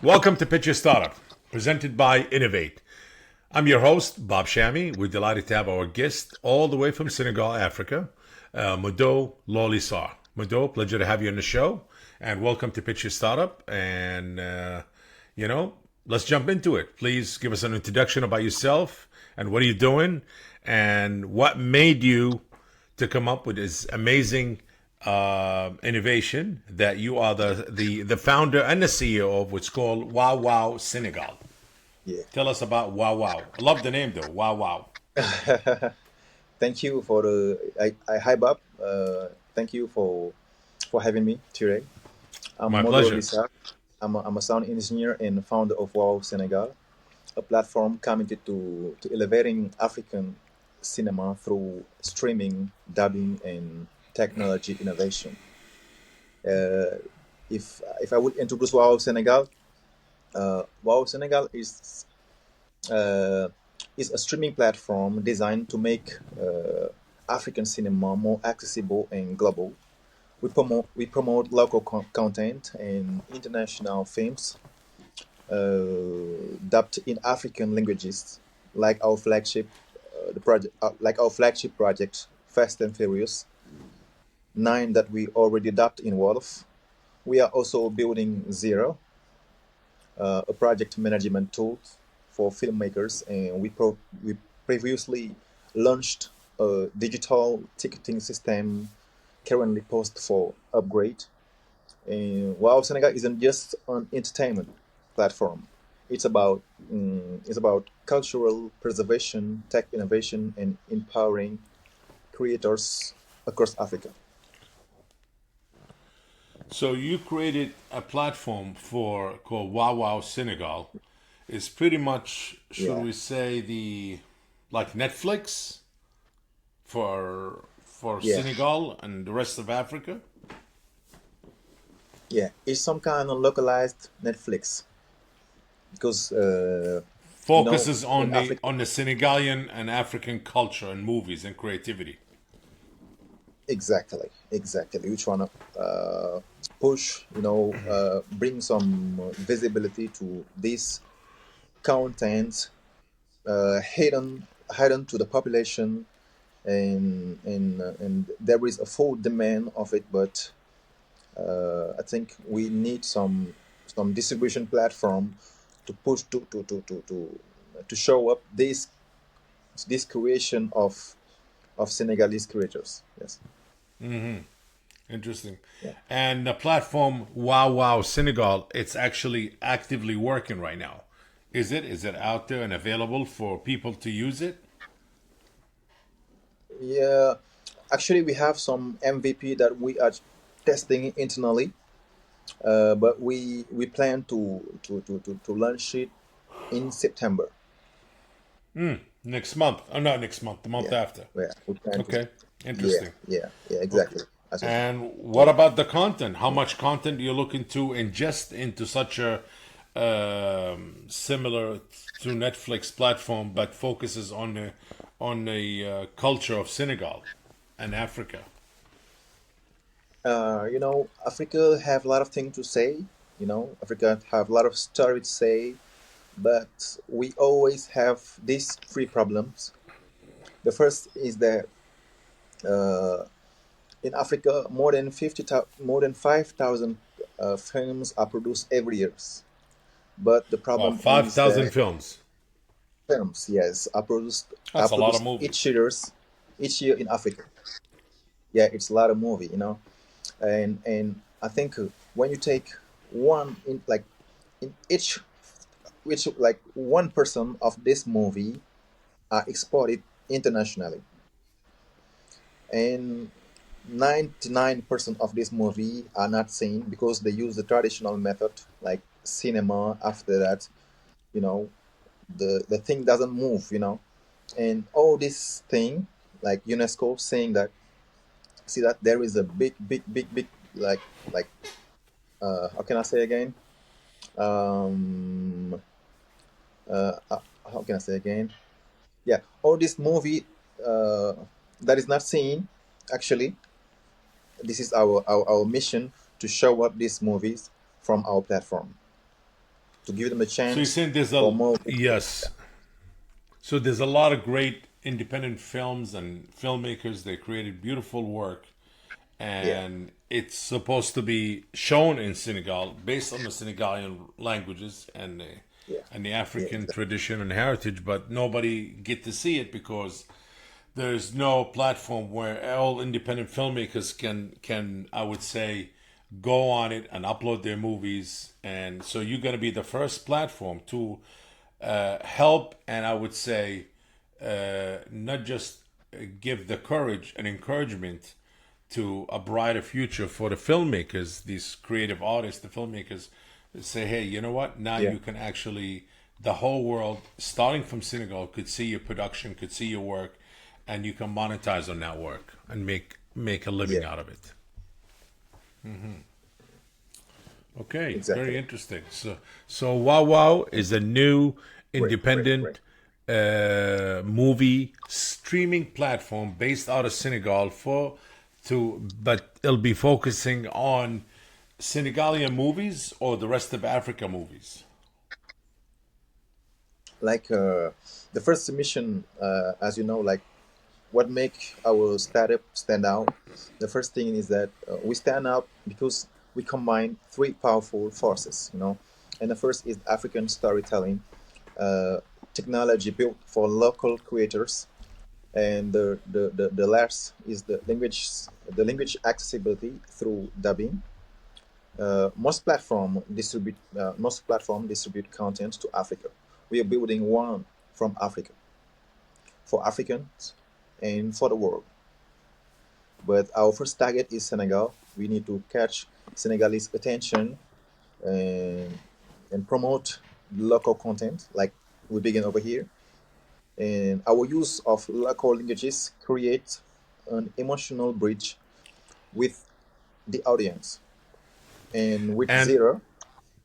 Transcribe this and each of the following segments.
Welcome to Pitch Your Startup, presented by Innovate. I'm your host, Bob Shami. We're delighted to have our guest all the way from Senegal, Africa, Modou Lolly Sarr. Modou, pleasure to have you on the show, and welcome to Pitch Your Startup. And, let's jump into it. Please give us an introduction about yourself and what are you doing and what made you to come up with this amazing innovation that you are the founder and the CEO of what's called Wawaw Senegal. Yeah. Tell us about Wawaw. I love the name though, Wawaw. Thank you for hi Bob. Thank you for having me today. I'm My Modou Lolly pleasure. Sarr. I'm a sound engineer and founder of Wawaw Senegal, a platform committed to elevating African cinema through streaming, dubbing, and technology innovation. Uh, if I would introduce Wawaw Senegal, Wawaw Senegal uh, is a streaming platform designed to make African cinema more accessible and global. We promote local content and international films dubbed in African languages, like our flagship project, Fast and Furious 9, that we already dubbed in Wolof. We are also building Zero, a project management tool for filmmakers, and we previously launched a digital ticketing system currently post for upgrade. And Wow Senegal isn't just an entertainment platform. It's about cultural preservation, tech innovation, and empowering creators across Africa. So you created a platform for called Wawaw Senegal. It's pretty much, should Yeah, we say, the like Netflix for yeah, Senegal and the rest of Africa. yeah. It's some kind of localized Netflix because Focuses in on the Africa. on the Senegalian and African culture and movies and creativity. Exactly, exactly. We're trying to push, bring some visibility to this content, hidden to the population, and there is a full demand of it. But I think we need some distribution platform to push to show up this creation of Senegalese creators. Yes, Interesting. yeah. And the platform Wawaw Senegal, it's actually actively working right now. Is it? Is it out there and available for people to use it? Yeah, actually, we have some MVP that we are testing internally, but we plan to launch it in September. Next month. Oh, not next month, the month Yeah, after. yeah, we plan to. Okay. Yeah, Interesting. yeah, Okay. exactly. As well. And what Yeah, about the content? How yeah. much content are you looking to ingest into such a similar to Netflix platform, but focuses on the culture of Senegal and Africa? Africa have a lot of things to say. Africa have a lot of story to say, but we always have these three problems. The first is that uh, in Africa, more than 5,000 films are produced every year. But the Wow, problem five is thousand that films. films, yes, are That's a lot of produced movie. each year in Africa. Yeah, it's a lot of movie, and I think when you take one in like in each which like 1% of this movie are exported internationally, and 99% of this movie are not seen because they use the traditional method like cinema. After that, you know the thing doesn't move, and all this thing, like UNESCO saying that, see that there is a big, like how can I say again, um how can I say again, yeah, all this movie uh that is not seen. Actually, this is our mission, to show up these movies from our platform. to give them a So you're chance saying there's for a more people. yes. So there's a lot of great independent films and filmmakers. They created beautiful work, Yeah, and it's supposed to be shown in Senegal based on the Senegalian languages yeah, and the yeah, African exactly. tradition and heritage, but nobody get to see it because there's no platform where all independent filmmakers can I would say go on it and upload their movies, and so you're going to be the first platform to help, and I would say not just give the courage and encouragement to a brighter future for the filmmakers, these creative artists, the filmmakers, say, hey, you know what? Now Yeah, you can actually, the whole world, starting from Senegal, could see your production, could see your work, and you can monetize on that work and make a living yeah, out of it. Okay, very exactly. interesting. So Wawaw is a new Great, great, great. independent movie streaming platform based out of Senegal but it'll be focusing on Senegalian movies or the rest of Africa movies. Like the first submission, as you know, like what make our startup stand out, the first thing is that we stand out because we combine three powerful forces, you know. And the first is African storytelling, uh, technology built for local creators, and the last is the language accessibility through dubbing. Most platform distribute content to Africa. We are building one from Africa for Africans and for the world. But our first target is Senegal. We need to catch Senegalese attention and promote local content like we begin over here. And our use of local languages creates an emotional bridge with the audience. And with And zero,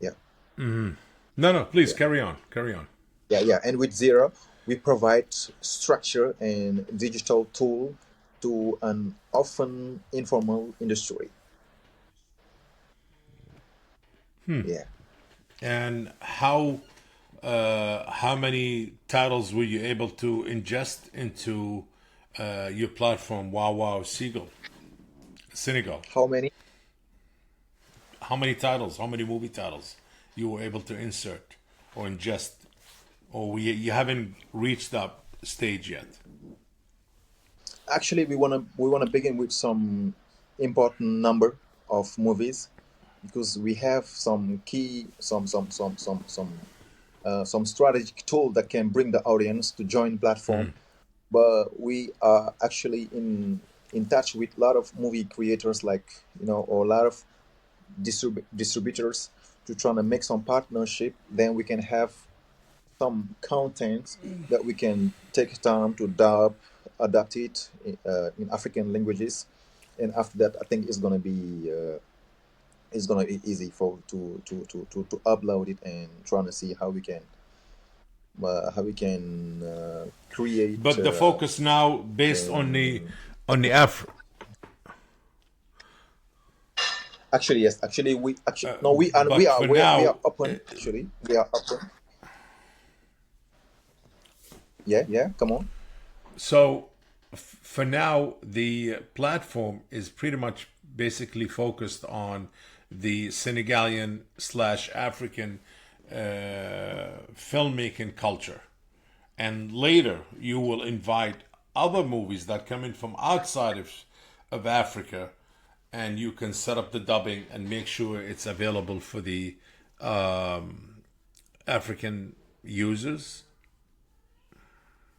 yeah, no, no, please yeah, carry on, carry on. yeah. And with zero, we provide structure and digital tool to an often informal industry. Yeah. And how many titles were you able to ingest into your platform, Wawaw Senegal? How many? How many titles? How many movie titles you were able to insert or ingest, or you haven't reached that stage yet? Actually, we wanna begin with some important number of movies because we have some key some strategic tool that can bring the audience to join platform. But we are actually in touch with a lot of movie creators, like, you know, or a lot of distributors to try to make some partnership. Then we can have some content that we can take time to adapt it in African languages, and after that, I think it's gonna be easy for to upload it and trying to see how we can create. But the focus now, based Um, on the Af, Actually, yes. Actually, we actually no. We are but for we are now, open. Actually, we are open. Yeah, yeah. Come on. so for now, the platform is pretty much basically focused on the Senegalian slash African filmmaking culture. And later, you will invite other movies that come in from outside of Africa, and you can set up the dubbing and make sure it's available for the African users.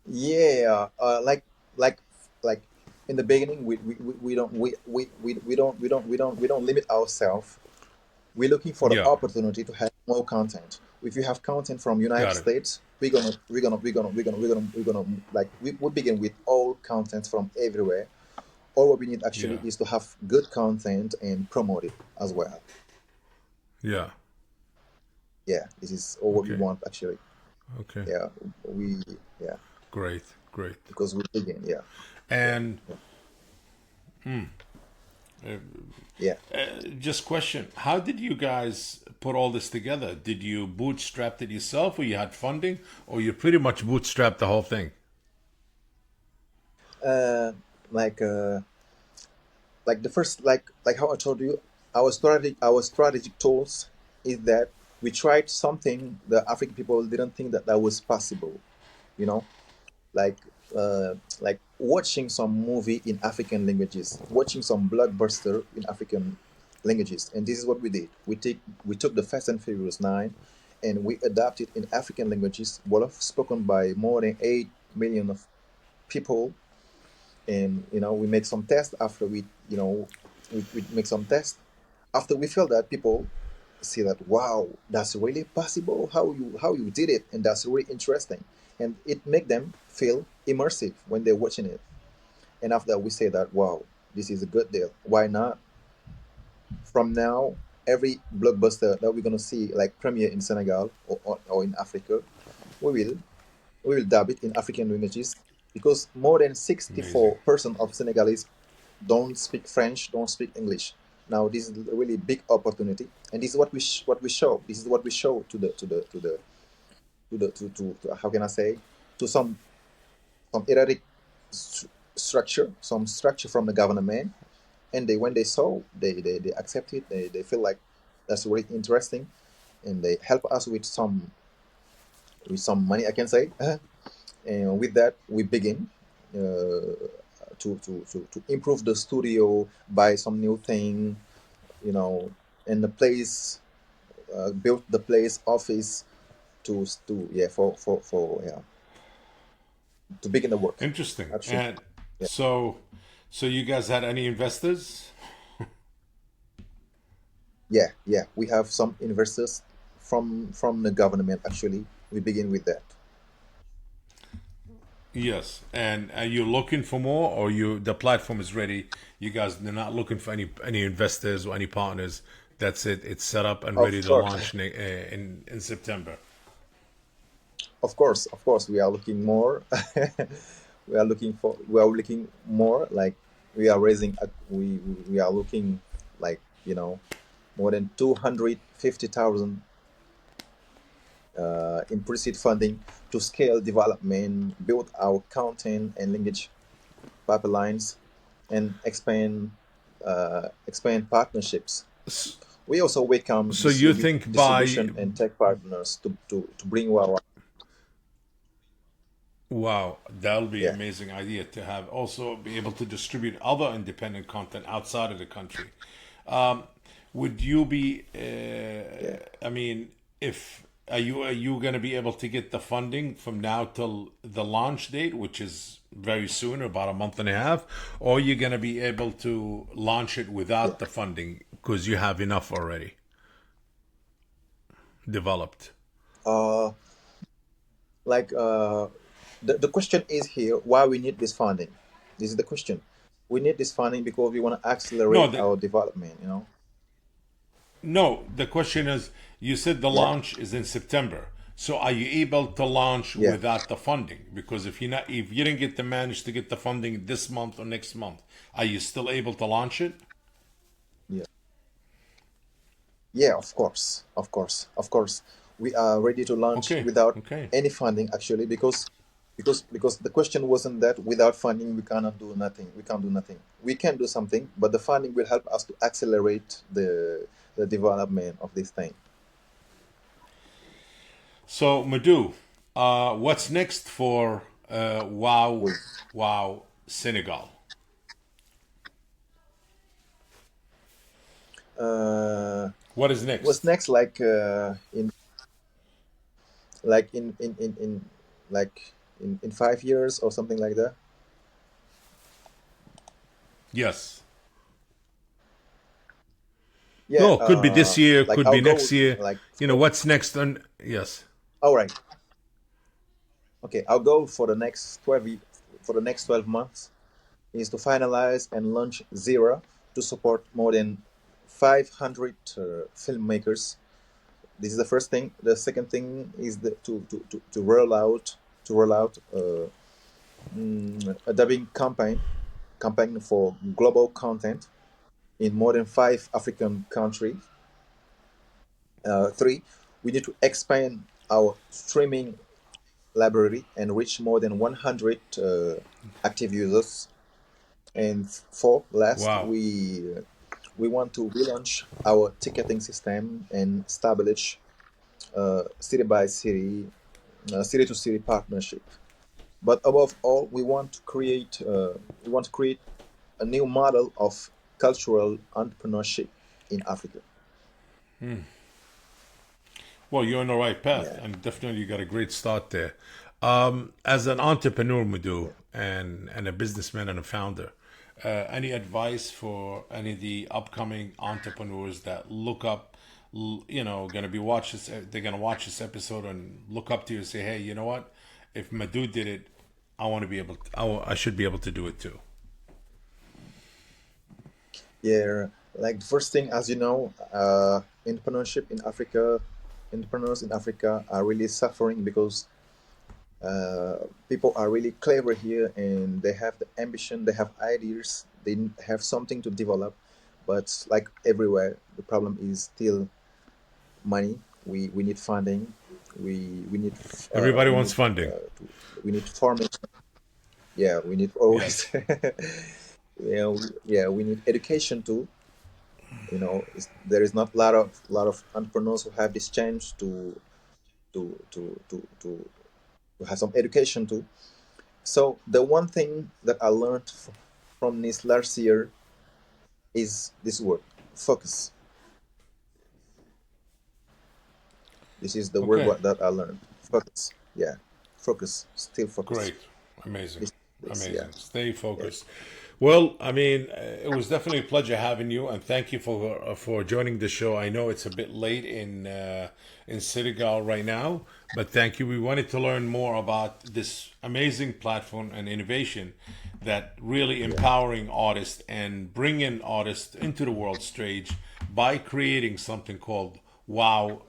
Yeah, like like in the beginning, we don't limit ourselves. We're looking for the Yeah, opportunity to have more content. If you have content from United got it. States, we begin with all content from everywhere. All what we need actually Yeah, is to have good content and promote it as well. yeah. Yeah, this is all what we Okay, want actually. okay. Yeah, we yeah Great, great. because we begin. Yeah, yeah, And yeah. Yeah. Just question: how did you guys put all this together? Did you bootstrap it yourself, or you had funding, or you pretty much bootstrapped the whole thing? Uh, like uh, like the first like how I told you, our strategic tools is that we tried something the African people didn't think that was possible. You know, like like watching some movie in African languages, watching some blockbuster in African languages, and this is what we did. We took the Fast and Furious 9, and we adapted in African languages, Wolof, spoken by more than 8 million of people, and we make some tests after we make some tests after we feel that people see that, wow, that's really possible how you did it, and that's really interesting, and it make them feel immersive when they're watching it. And after that we say that, wow, this is a good deal, why not from now every blockbuster that we're going to see like premiere in Senegal, or in Africa, we will we will dub it in African languages, because more than Amazing. 64% of Senegalese don't speak French, don't speak English. Now this is a really big opportunity, and this is what we show. This is what we show to how can I say, to some erratic structure, some structure from the government, and they when they saw, they accept it. They feel like that's really interesting, and they help us with some money, I can say. And with that we begin to improve the studio, buy some new thing, you know, and the place, build the place office to yeah for yeah to begin the work. Interesting. Actually, And yeah, so, so you guys had any investors? yeah. We have some investors from the government. Actually, we begin with that. Yes. And are you looking for more, or you the platform is ready? You guys they're not looking for any investors or any partners. That's it. It's set up and ready Of to course, launch in September. of course, we are looking more. We are looking more, like we are raising. We are looking like, more than 250,000 in pre-seed funding to scale development, build our content and language pipelines, and expand partnerships. We also welcome So you think by distribution and tech partners to bring Wawaw. wow, that'll be Yeah, amazing idea to have also be able to distribute other independent content outside of the country. Would you be? yeah. I mean, if are you going to be able to get the funding from now till the launch date, which is very soon, about a month and a half, or you're going to be able to launch it Yeah. without the funding because you have enough already developed? Uh, like the question is here, why we need this funding. This is the question. We need this funding because we want to No, accelerate the our development. No, the question is you said the Yeah, launch is in September. So are you able to launch yeah, without the funding? Because if you didn't get to manage to get the funding this month or next month, are you still able to launch it? yeah. Yeah, of course. We are ready to launch Okay, without okay. any funding, actually, because the question wasn't that without funding we cannot do nothing. We can't do nothing. We can do something, but the funding will help us to accelerate the development of this thing. So Madhu, what's next for Wow We, Wow Senegal? uh, What is what's next? next? In 5 years or something like that. Yes. Yeah. No, could be this year, Like could our be goal, next year. like You know, what's next on yes. all right. Okay, our goal for the next 12 months is to finalize and launch Zira to support more than 500 filmmakers. This is the first thing. The second thing is to roll out a dubbing campaign for global content. in more than 5 African countries. Three, we need to expand our streaming library and reach more than 100 active users. And four, last, Wow. we want to relaunch our ticketing system and establish city by city, city to city partnership. But above all, we want to create a new model of cultural entrepreneurship in Africa. Well, you're on the right path, Yeah, and definitely you got a great start there. As an entrepreneur, Madhu, and a businessman and a founder, any advice for any of the upcoming entrepreneurs that look up, going to be watch this, they're going to watch this episode and look up to you and say, hey, you know what? If Madhu did it, I want to be able, I should be able to do it too. yeah. Like the first thing, as you know, entrepreneurship in Africa, entrepreneurs in Africa are really suffering because people are really clever here and they have the ambition, they have ideas, they have something to develop. But like everywhere, the problem is still money. We need funding. We need Everybody wants funding. we need farming. Yeah, we need always. Yes. Yeah, yeah, we need education too. There is not a lot of entrepreneurs who have this chance to have some education too. So the one thing that I learned from this last year is this word, focus. This is the word Okay. that I learned. Focus. Yeah. Focus. Still focus. Great. Amazing. This yeah. Amazing. Stay Yeah. focused. Well, I mean, it was definitely a pleasure having you, and thank you for joining the show. I know it's a bit late in Senegal right now, but thank you. We wanted to learn more about this amazing platform and innovation that really Yeah. empowering artists and bringing artists into the world stage by creating something called Wow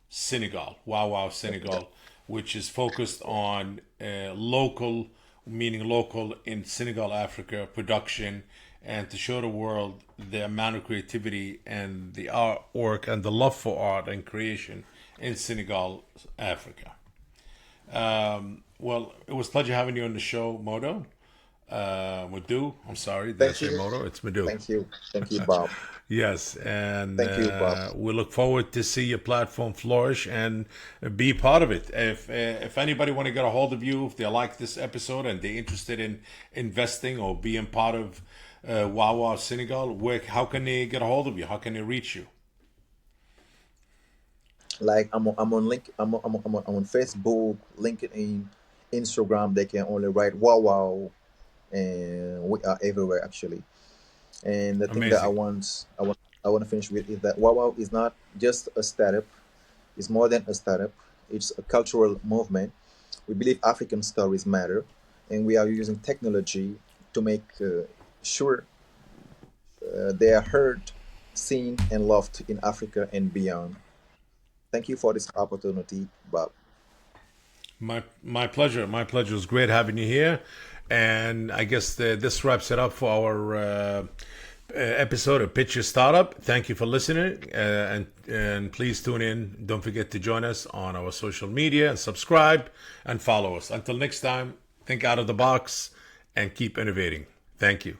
Senegal, Wawaw Senegal, which is focused on local, meaning local in Senegal, Africa, production, and to show the world the amount of creativity and the artwork and the love for art and creation in Senegal, Africa. Well, it was a pleasure having you on the show, Madhu. I'm sorry, did I Thank say you. Modo? It's Madhu. Thank you. Thank you, Bob. Yes, and Thank you, Bob. we look forward to see your platform flourish and be part of it. If anybody want to get a hold of you, if they like this episode and they're interested in investing or being part of Wawaw Senegal, how can they get a hold of you? How can they reach you? Like I'm on link I'm on Facebook, LinkedIn, Instagram. They can only write wow wow, and we are everywhere actually. And the thing that Amazing. I want to finish with is that wow is not just a startup. It's more than a startup. It's a cultural movement. We believe African stories matter, and we are using technology to make sure they are heard, seen, and loved in Africa and beyond. Thank you for this opportunity, Bob. My pleasure. My pleasure. It was great having you here, and I guess this wraps it up for our episode of Pitch Your Startup. Thank you for listening, and please tune in. Don't forget to join us on our social media and subscribe and follow us. Until next time, think out of the box and keep innovating. Thank you.